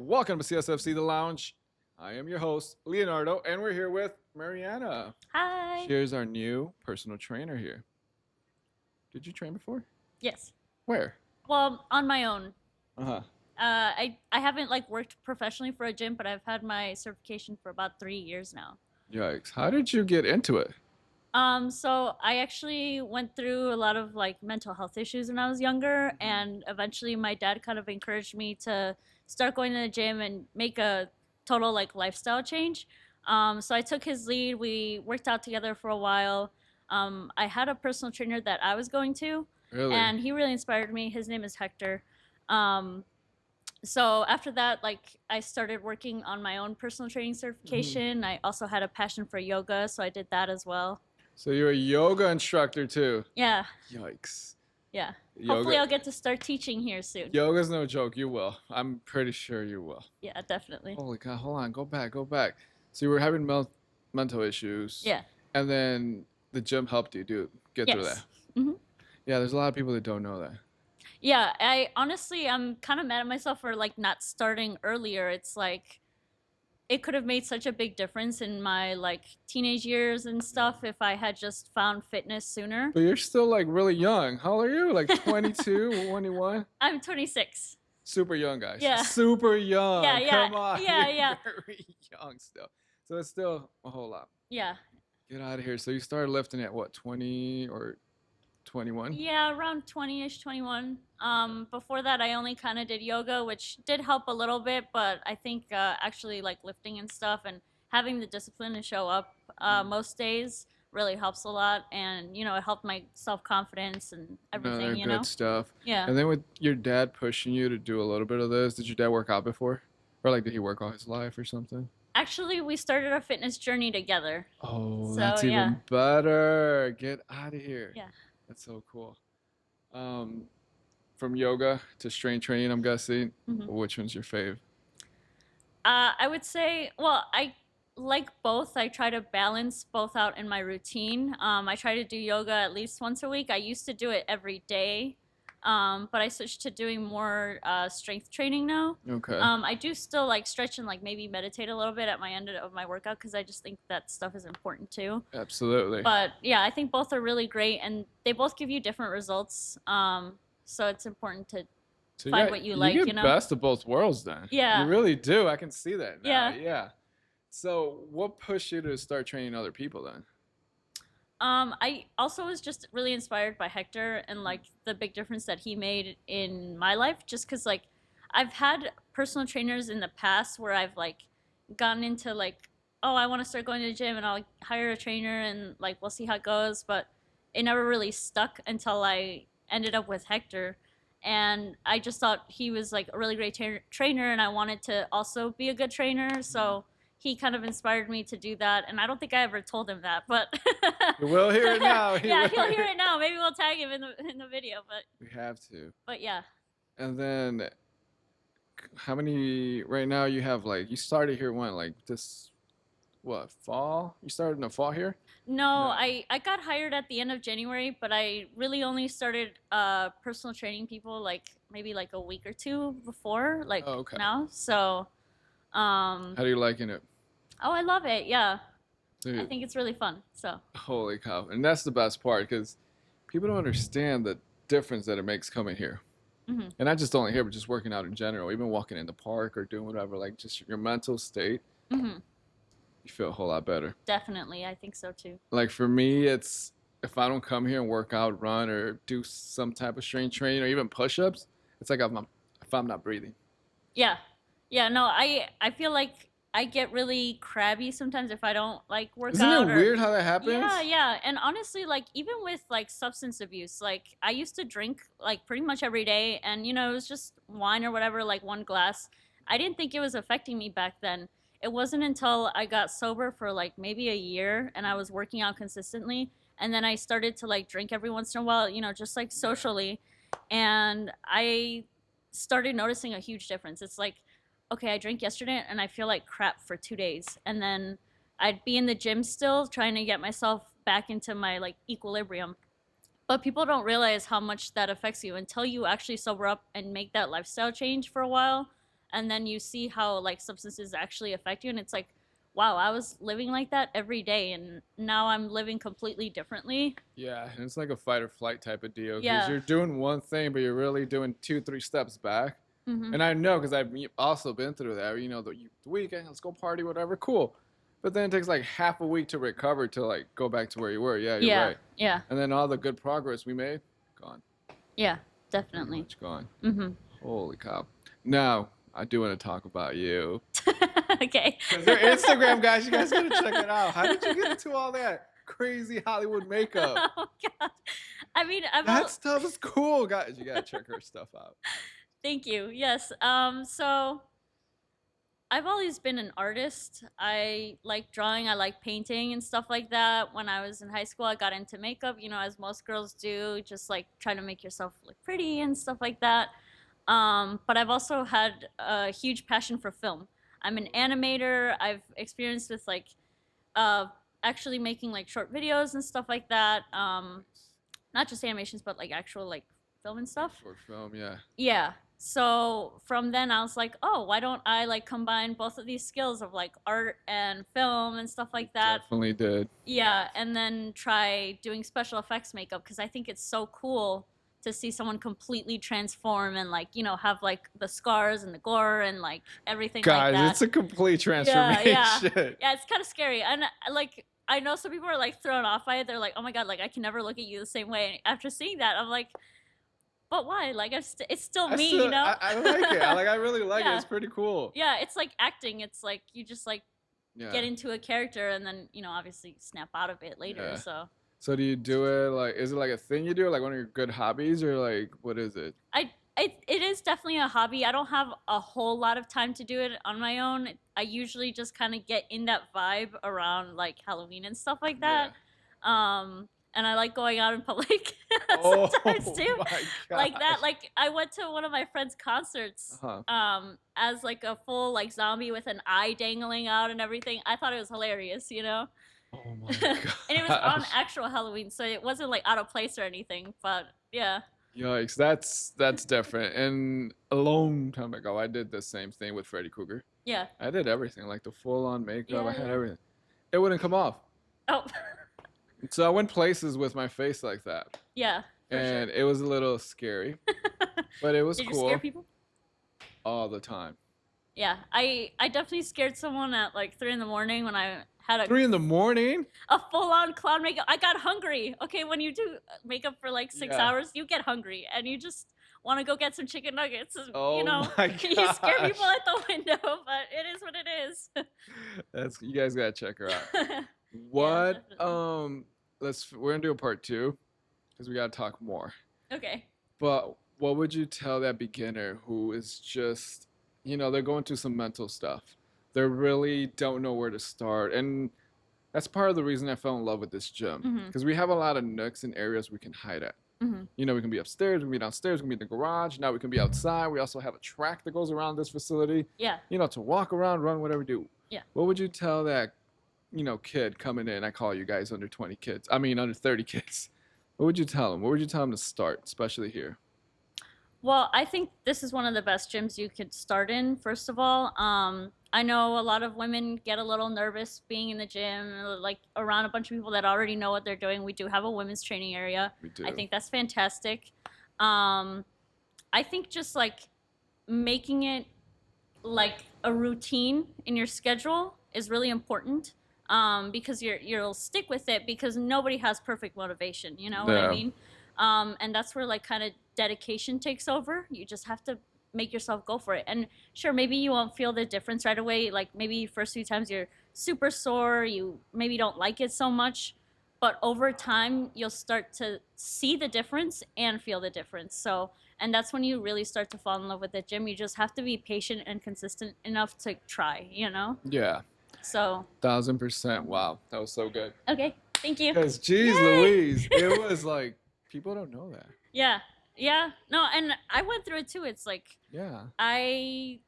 welcome to CSFC The Lounge. I am your host, Leonardo, and we're here with Mariana. Hi. Here's our new personal trainer here. Did you train before? Yes. Where? Well, on my own. Uh-huh. I haven't worked professionally for a gym, but I've had my certification for about 3 years now. Yikes. How did you get into it? So I actually went through a lot of mental health issues when I was younger, and eventually my dad kind of encouraged me to start going to the gym and make a total lifestyle change. So I took his lead. We worked out together for a while. I had a personal trainer that I was going to, Really? and he really inspired me. His name is Hector. So after that, I started working on my own personal training certification. I also had a passion for yoga, so I did that as well. So you're a yoga instructor too? Yeah. Yikes. Yeah. Yoga. Hopefully I'll get to start teaching here soon. Yoga's no joke. You will. I'm pretty sure you will. Yeah, definitely. Holy God. Hold on. Go back. So you were having mental issues. Yeah. And then the gym helped you get through that. Mm-hmm. Yeah, there's a lot of people that don't know that. Yeah, I'm kind of mad at myself for not starting earlier. It's it could have made such a big difference in my teenage years and stuff if I had just found fitness sooner. But you're still really young. How old are you? 22, 21? I'm 26. Super young, guys. Yeah. Super young. Yeah. Come on. Yeah, You're yeah. very young still. So it's still a whole lot. Yeah. Get out of here. So you started lifting at what, 20 or 21? Yeah, around 20-ish, 21. Before that, I only kind of did yoga, which did help a little bit, but I think actually lifting and stuff and having the discipline to show up most days really helps a lot, and it helped my self-confidence and everything. Another good stuff. Yeah. And then with your dad pushing you to do a little bit of this, did your dad work out before, or did he work all his life or something? Actually, we started a fitness journey together. Oh, So, that's yeah. even better. Get out of here. Yeah. That's so cool. From yoga to strength training, I'm guessing. Mhm. Which one's your fave? I would say, well, I like both. I try to balance both out in my routine. I try to do yoga at least once a week. I used to do it every day, but I switched to doing more strength training now. Okay. I do still stretch and maybe meditate a little bit at my end of my workout because I just think that stuff is important too. Absolutely. But yeah, I think both are really great, and they both give you different results. So it's important to find what you like, You get best of both worlds then. Yeah. You really do. I can see that now. Yeah. Yeah. So what pushed you to start training other people then? I also was just really inspired by Hector and the big difference that he made in my life, just because I've had personal trainers in the past where I've gotten into oh, I want to start going to the gym, and I'll hire a trainer and we'll see how it goes, but it never really stuck until I ended up with Hector, and I just thought he was a really great trainer, and I wanted to also be a good trainer, so he kind of inspired me to do that, and I don't think I ever told him that, but You will hear it now. yeah, he'll hear it now. Maybe we'll tag him in the video, but We have to. but yeah. And then, how many right now you have? You started here when this, what, fall? You started in the fall here? No, I got hired at the end of January, but I really only started personal training people maybe a week or two before Oh, okay. now. So How are you liking it? oh, I love it. Yeah. Dude, I think it's really fun. So holy cow. And that's the best part, because people don't understand the difference that it makes coming here. mhm. And not just only here, but just working out in general. Even walking in the park or doing whatever, just your mental state, Mhm. you feel a whole lot better. Definitely, I think so too. For me, it's if I don't come here and work out, run, or do some type of strength training or even push-ups, it's if I'm not breathing. Yeah. Yeah, no, I feel I get really crabby sometimes if I don't work Isn't out. it weird how that happens? Yeah. And honestly, even with substance abuse, I used to drink pretty much every day, and it was just wine or whatever, one glass. I didn't think it was affecting me back then. It wasn't until I got sober for maybe a year and I was working out consistently, and then I started to drink every once in a while, just socially, and I started noticing a huge difference. It's okay, I drank yesterday and I feel like crap for 2 days. And then I'd be in the gym still trying to get myself back into my equilibrium. But people don't realize how much that affects you until you actually sober up and make that lifestyle change for a while. and then you see how like substances actually affect you, and it's like, wow, I was living like that every day, and now I'm living completely differently. Yeah, and it's like a fight or flight type of deal because Yeah. you're doing one thing, but you're really doing two, three steps back. Hmm. And I know because I've also been through that. The weekend, let's go party, whatever, cool. But then it takes like half a week to recover to like go back to where you were. Yeah, you're Yeah. right. Yeah. And then all the good progress we made, gone. Yeah. Pretty Definitely. much gone. Hmm. Holy cow. Now, I do want to talk about you. Okay. Because your Instagram, guys, you guys gotta check it out. How did you get into all that crazy Hollywood makeup? Oh god. I mean, That stuff is cool, guys. You gotta check her stuff out. thank you. Yes. So I've always been an artist. I like drawing, I like painting and stuff like that. When I was in high school, I got into makeup, as most girls do, just like trying to make yourself look pretty and stuff like that. But I've also had a huge passion for film. I'm an animator. I've experienced with like uh, actually making like short videos and stuff like that. Not just animations, but like actual like film and stuff. Short film, yeah. Yeah. So from then I was like, oh, why don't I like combine both of these skills of like art and film and stuff like that? Definitely did. Yeah, and then try doing special effects makeup because I think it's so cool to see someone completely transform and like, have like the scars and the gore and like everything Guys, like that. it's a complete transformation. Yeah. Yeah, it's kind of scary. And like I know some people are like thrown off by it. They're like, "Oh my god, like I can never look at you the same way." And after seeing that, I'm like, but why? Like, it's still me, you know? I like it. I really like it. Yeah. It's pretty cool. Yeah, it's like acting. It's like you just like Yeah. get into a character and then, obviously snap out of it later. Yeah. So So do you do it like, is it like a thing you do, like one of your good hobbies, or like what is it? it is definitely a hobby. I don't have a whole lot of time to do it on my own. I usually just kind of get in that vibe around like Halloween and stuff like that. And I like going out in public sometimes too. My Like that. gosh. Like I went to one of my friend's concerts Uh-huh. as like a full like zombie with an eye dangling out and everything. I thought it was hilarious, Oh my god. And it was on actual Halloween, so it wasn't like out of place or anything. But yeah. Yikes, that's different. And a long time ago, I did the same thing with Freddy Krueger. Yeah. I did everything, like the full-on makeup. I Yeah, had yeah. everything. It wouldn't come off. Oh. So I went places with my face like that, Yeah. For and sure. it was a little scary, but it was Did you cool scare people? all the time. Yeah, I definitely scared someone at like 3 in the morning when I had 3 in the morning? a full on clown makeup. I got hungry. Okay, when you do makeup for like 6 Yeah. hours, you get hungry and you just want to go get some chicken nuggets. Oh you know, my you scare people gosh. at the window, but it is what it is. That's, you guys gotta check her out. What definitely. we're gonna do a part 2 because we gotta talk more. Okay. But what would you tell that beginner who is just, they're going through some mental stuff. They really don't know where to start. And that's part of the reason I fell in love with this gym. Mhm. Because we have a lot of nooks and areas we can hide at. Mhm. We can be upstairs, we can be downstairs, we can be in the garage. Now we can be outside. We also have a track that goes around this facility, Yeah. to walk around, run, whatever we do. Yeah. What would you tell that, kid coming in? I call you guys under 20 kids. I mean, under 30 kids. What would you tell them? Where would you tell them to start, especially here? Well, I think this is one of the best gyms you could start in, first of all. I know a lot of women get a little nervous being in the gym, like around a bunch of people that already know what they're doing. We do have a women's training area. We do. I think that's fantastic. I think just like making it like a routine in your schedule is really important, because you'll stick with it because nobody has perfect motivation. You know what I Yeah. mean? And that's where like kind of dedication takes over. You just have to make yourself go for it. And sure, maybe you won't feel the difference right away. Like maybe first few times you're super sore, you maybe don't like it so much, but over time you'll start to see the difference and feel the difference. So, and that's when you really start to fall in love with the gym. You just have to be patient and consistent enough to try, Yeah. So, 1000%. Wow. That was so good. okay, thank you. Because, geez Yay! Louise, it was like, people don't know that. Yeah. Yeah. No, and I went through it too. It's like Yeah. I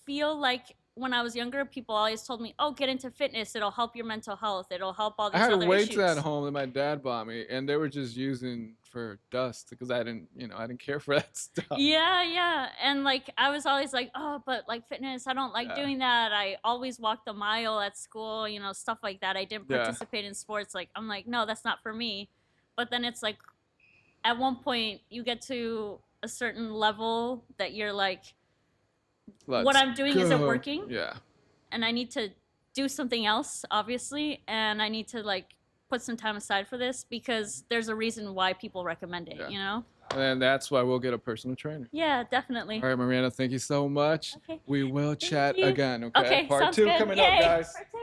feel like when I was younger, people always told me, "Oh, get into fitness. It'll help your mental health. It'll help all I these had other weights at issues." home that my dad bought me, and they were just using for dust because I didn't, I didn't care for that stuff. Yeah, yeah. And like I was always like, "Oh, but like fitness, I don't like Yeah, doing that. I always walked the mile at school, stuff like that. I didn't yeah. participate in sports." Like I'm like, "No, that's not for me." But then it's like at one point you get to a certain level that you're like, what Let's I'm doing isn't go. working Yeah. and I need to do something else, obviously, and I need to like put some time aside for this because there's a reason why people recommend it, Yeah. you know? And that's why we'll get a personal trainer. Yeah, definitely. All right, Mariana, thank you so much. Okay. We will Thank chat you. again, okay? Okay, Part sounds two good. coming up, Yay. guys. Part two.